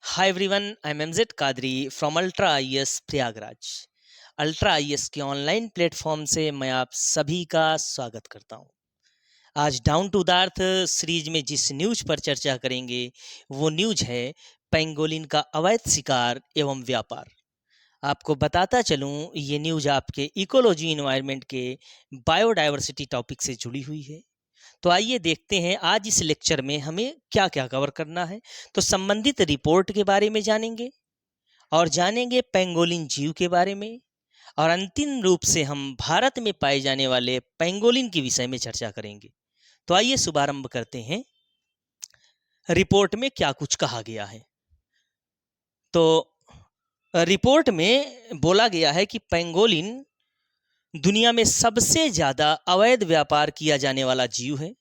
Hi everyone, I am MZ Qadri from Ultra IAS Prayagraj. Ultra IAS के online platform से मैं आप सभी का स्वागत करता हूं। आज down to the earth series में जिस न्यूज पर चर्चा करेंगे वो न्यूज है पेंगोलिन का अवैध शिकार एवं व्यापार। आपको बताता चलूं, ये न्यूज आपके इकोलॉजी एनवायरनमेंट के बायोडायवर्सिटी टॉपिक से जुड़ी हुई है। तो आइए देखते हैं आज इस लेक्चर में हमें क्या क्या कवर करना है। तो संबंधित रिपोर्ट के बारे में जानेंगे और जानेंगे पेंगोलिन जीव के बारे में, और अंतिम रूप से हम भारत में पाए जाने वाले पेंगोलिन के विषय में चर्चा करेंगे। तो आइए शुभारंभ करते हैं। रिपोर्ट में क्या कुछ कहा गया है। तो रिपोर्ट में बोला गया है कि पेंगोलिन दुनिया में सबसे ज्यादा अवैध व्यापार किया जाने वाला जीव है,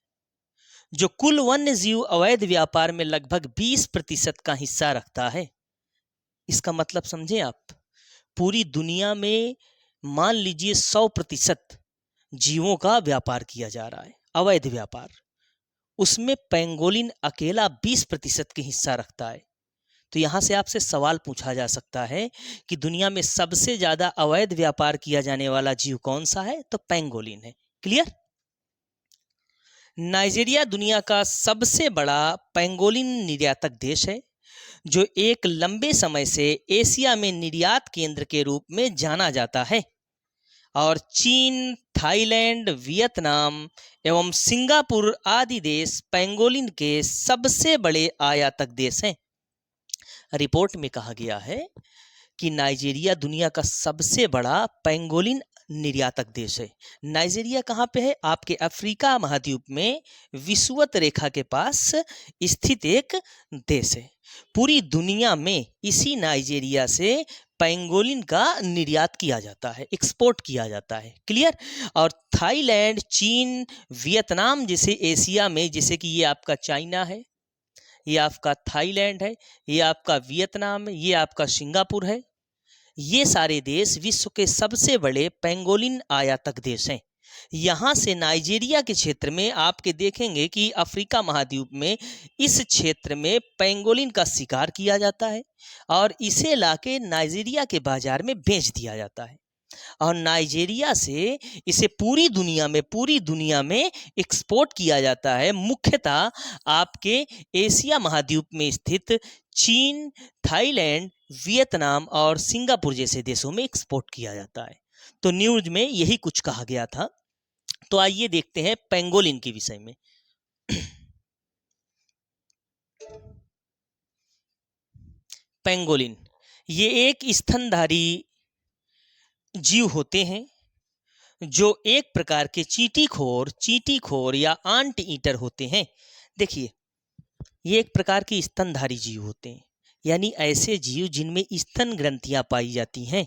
जो कुल वन्य जीव अवैध व्यापार में लगभग 20% का हिस्सा रखता है। इसका मतलब समझें आप, पूरी दुनिया में मान लीजिए 100% जीवों का व्यापार किया जा रहा है, अवैध व्यापार, उसमें पेंगोलिन अकेला 20% के हिस्सा रखता है। तो यहां से आपसे सवाल पूछा जा सकता है कि दुनिया में सबसे ज्यादा अवैध व्यापार किया जाने वाला जीव कौन सा है? तो पेंगोलिन है। क्लियर? नाइजीरिया दुनिया का सबसे बड़ा पेंगोलिन निर्यातक देश है, जो एक लंबे समय से एशिया में निर्यात केंद्र के रूप में जाना जाता है। और चीन, थाईलैंड, वियतनाम एवं सिंगापुर आदि देश पेंगोलिन के सबसे बड़े आयातक देश हैं। रिपोर्ट में कहा गया है कि नाइजीरिया दुनिया का सबसे बड़ा पेंगोलिन निर्यातक देश है। नाइजीरिया कहाँ पे है? आपके अफ्रीका महाद्वीप में विषुवत रेखा के पास स्थित एक देश है। पूरी दुनिया में इसी नाइजीरिया से पेंगोलिन का निर्यात किया जाता है, एक्सपोर्ट किया जाता है। क्लियर? और थाईलैंड, चीन, वियतनाम जैसे एशिया में, जैसे कि ये आपका चाइना है, ये आपका थाईलैंड है, ये आपका वियतनाम है, ये आपका सिंगापुर है, ये सारे देश विश्व के सबसे बड़े पेंगोलिन आयातक देश हैं। यहाँ से नाइजीरिया के क्षेत्र में आपके देखेंगे कि अफ्रीका महाद्वीप में इस क्षेत्र में पेंगोलिन का शिकार किया जाता है और इसे लाके नाइजीरिया के बाजार में बेच दिया जाता है, और नाइजीरिया से इसे पूरी दुनिया में एक्सपोर्ट किया जाता है। मुख्यतः आपके एशिया महाद्वीप में स्थित चीन, थाईलैंड, वियतनाम और सिंगापुर जैसे देशों में एक्सपोर्ट किया जाता है। तो न्यूज में यही कुछ कहा गया था। तो आइए देखते हैं पेंगोलिन के विषय में। पेंगोलिन ये एक स्तनधारी जीव होते हैं, जो एक प्रकार के चींटीखोर या आंट ईटर होते हैं। देखिए, ये एक प्रकार के स्तनधारी जीव होते हैं, यानी ऐसे जीव जिनमें स्तन ग्रंथियां पाई जाती हैं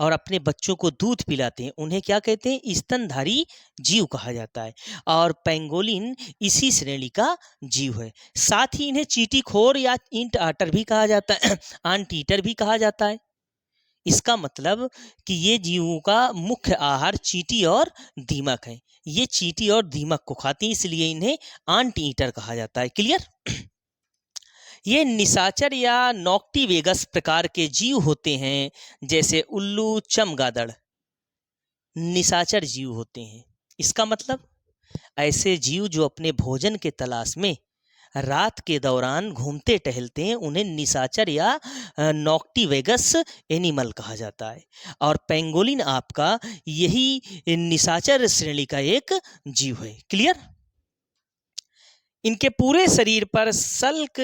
और अपने बच्चों को दूध पिलाते हैं, उन्हें क्या कहते हैं? स्तनधारी जीव कहा जाता है। और पेंगोलिन इसी श्रेणी का जीव है। साथ ही इन्हें चींटीखोर या इंट आटर भी कहा जाता है, आंट ईटर भी कहा जाता है। इसका मतलब कि ये जीवों का मुख्य आहार चींटी और दीमक है। ये चींटी और दीमक को खाती हैं, इसलिए इन्हें आंट ईटर कहा जाता है। क्लियर? ये निशाचर या नॉक्टिवेगस प्रकार के जीव होते हैं, जैसे उल्लू, चमगादड़ निशाचर जीव होते हैं। इसका मतलब ऐसे जीव जो अपने भोजन के तलाश में रात के दौरान घूमते टहलते हैं, उन्हें निशाचर या नॉक्टिवेगस एनिमल कहा जाता है। और पेंगोलिन आपका यही निशाचर श्रेणी का एक जीव है। क्लियर? इनके पूरे शरीर पर सल्क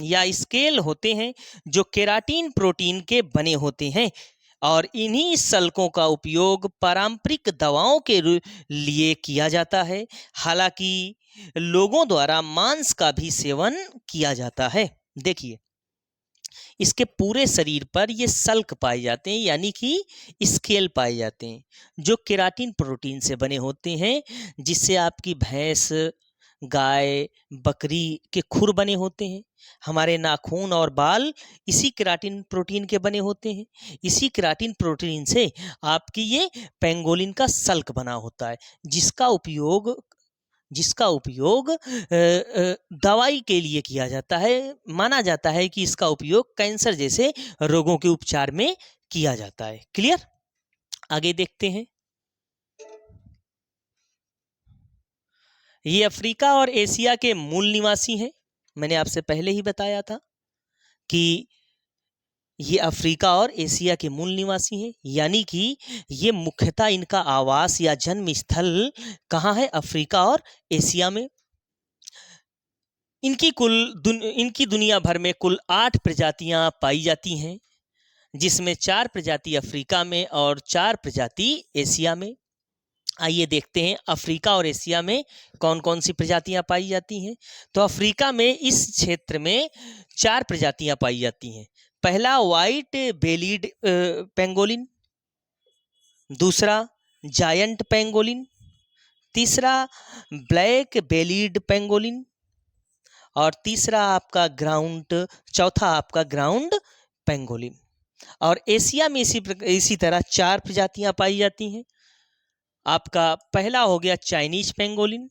या स्केल होते हैं, जो केराटिन प्रोटीन के बने होते हैं, और इन्हीं सल्कों का उपयोग पारंपरिक दवाओं के लिए किया जाता है। हालांकि लोगों द्वारा मांस का भी सेवन किया जाता है। देखिए, इसके पूरे शरीर पर ये सल्क पाए जाते हैं, यानी कि स्केल पाए जाते हैं, जो केराटिन प्रोटीन से बने होते हैं, जिससे आपकी भैंस, गाय, बकरी के खुर बने होते हैं। हमारे नाखून और बाल इसी केराटिन प्रोटीन के बने होते हैं। इसी केराटिन प्रोटीन से आपकी ये पेंगोलिन का सल्क बना होता है, जिसका उपयोग जिसका उपयोग दवाई के लिए किया जाता है। माना जाता है कि इसका उपयोग कैंसर जैसे रोगों के उपचार में किया जाता है। क्लियर? आगे देखते हैं। ये अफ्रीका और एशिया के मूल निवासी हैं। मैंने आपसे पहले ही बताया था कि ये अफ्रीका और एशिया के मूल निवासी हैं, यानी कि ये मुख्यतः इनका आवास या जन्म स्थल कहाँ है? अफ्रीका और एशिया में। इनकी दुनिया भर में कुल 8 प्रजातियां पाई जाती हैं, जिसमें 4 प्रजाति अफ्रीका में और 4 प्रजाति एशिया में। आइए देखते हैं अफ्रीका और एशिया में कौन कौन सी प्रजातियां पाई जाती हैं। तो अफ्रीका में इस क्षेत्र में 4 प्रजातियां पाई जाती हैं। पहला व्हाइट बेलीड पेंगोलिन, दूसरा जायंट पेंगोलिन, तीसरा ब्लैक बेलीड पेंगोलिन और चौथा आपका ग्राउंड पेंगोलिन। और एशिया में इसी तरह 4 प्रजातियां पाई जाती हैं। आपका पहला हो गया चाइनीज पेंगोलिन,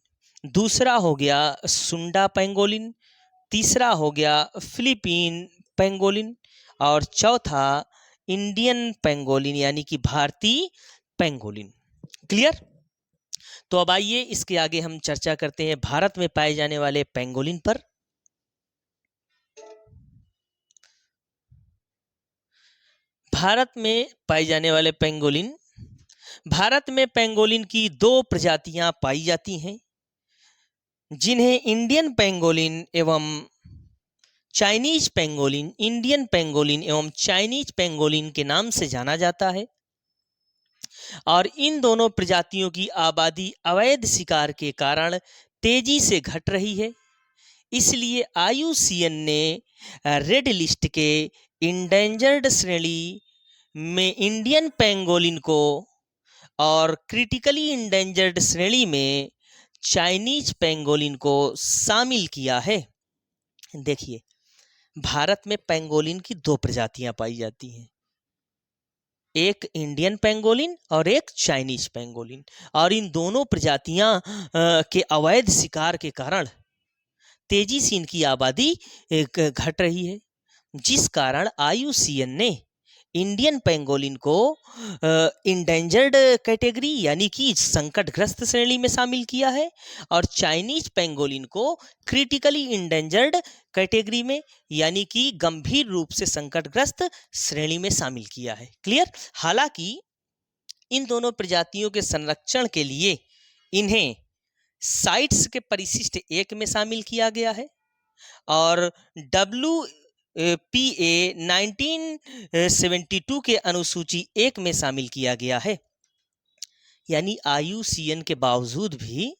दूसरा हो गया सुंडा पेंगोलिन, तीसरा हो गया फिलीपीन पेंगोलिन और चौथा इंडियन पेंगोलिन यानी कि भारतीय पेंगोलिन। क्लियर? तो अब आइए इसके आगे हम चर्चा करते हैं भारत में पाए जाने वाले पेंगोलिन पर। भारत में पाए जाने वाले पेंगोलिन। भारत में पेंगोलिन की 2 प्रजातियां पाई जाती हैं, जिन्हें इंडियन पेंगोलिन एवं चाइनीज पेंगोलिन, इंडियन पेंगोलिन एवं चाइनीज पेंगोलिन के नाम से जाना जाता है। और इन दोनों प्रजातियों की आबादी अवैध शिकार के कारण तेजी से घट रही है। इसलिए IUCN ने रेड लिस्ट के इंडेंजर्ड श्रेणी में इंडियन पेंगोलिन को और क्रिटिकली इंडेंजर्ड श्रेणी में चाइनीज पेंगोलिन को शामिल किया है। देखिए, भारत में पेंगोलिन की 2 प्रजातियां पाई जाती हैं, एक इंडियन पेंगोलिन और एक चाइनीज पेंगोलिन। और इन दोनों प्रजातियां के अवैध शिकार के कारण तेजी से इनकी आबादी घट रही है, जिस कारण IUCN ने इंडियन पेंगोलिन को इंडेंजर्ड कैटेगरी यानी कि संकटग्रस्त श्रेणी में शामिल किया है और चाइनीज पेंगोलिन को क्रिटिकली इंडेंजर्ड कैटेगरी में यानी कि गंभीर रूप से संकटग्रस्त श्रेणी में शामिल किया है। क्लियर? हालांकि इन दोनों प्रजातियों के संरक्षण के लिए इन्हें साइट्स के परिशिष्ट 1 में शामिल किया गया है और WPA 1972 के अनुसूची 1 में शामिल किया गया है। यानी IUCN के बावजूद भी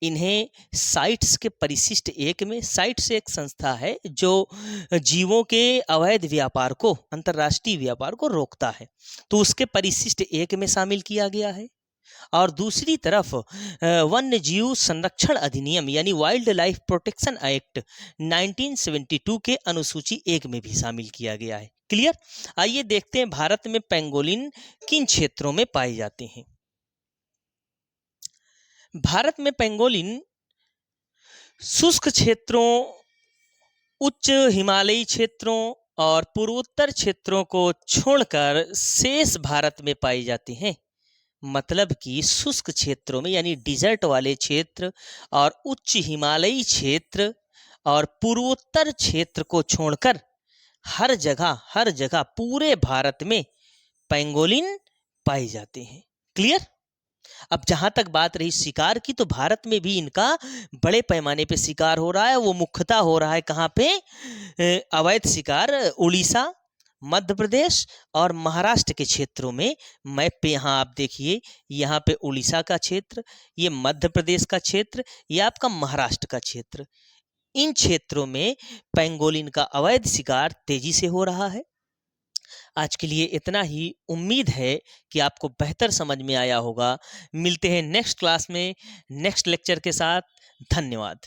इन्हें साइट्स के परिशिष्ट 1 में, साइट्स एक संस्था है जो जीवों के अवैध व्यापार को, अंतर्राष्ट्रीय व्यापार को रोकता है, तो उसके परिशिष्ट 1 में शामिल किया गया है। और दूसरी तरफ वन्य जीव संरक्षण अधिनियम यानी वाइल्ड लाइफ प्रोटेक्शन एक्ट 1972 के अनुसूची 1 में भी शामिल किया गया है। क्लियर? आइए देखते हैं भारत में पेंगोलिन किन क्षेत्रों में पाए जाते हैं। भारत में पेंगोलिन शुष्क क्षेत्रों, उच्च हिमालयी क्षेत्रों और पूर्वोत्तर क्षेत्रों को छोड़कर शेष भारत में पाए जाते हैं। मतलब कि शुष्क क्षेत्रों में यानी डिजर्ट वाले क्षेत्र और उच्च हिमालयी क्षेत्र और पूर्वोत्तर क्षेत्र को छोड़कर हर जगह पूरे भारत में पेंगोलिन पाए जाते हैं। क्लियर? अब जहां तक बात रही शिकार की, तो भारत में भी इनका बड़े पैमाने पे शिकार हो रहा है। वो मुख्यतः हो रहा है कहाँ पे? अवैध शिकार उड़ीसा, मध्य प्रदेश और महाराष्ट्र के क्षेत्रों में। मैप पे यहाँ आप देखिए, यहाँ पे उड़ीसा का क्षेत्र, ये मध्य प्रदेश का क्षेत्र, ये आपका महाराष्ट्र का क्षेत्र। इन क्षेत्रों में पेंगोलिन का अवैध शिकार तेजी से हो रहा है। आज के लिए इतना ही। उम्मीद है कि आपको बेहतर समझ में आया होगा। मिलते हैं नेक्स्ट क्लास में नेक्स्ट लेक्चर के साथ। धन्यवाद।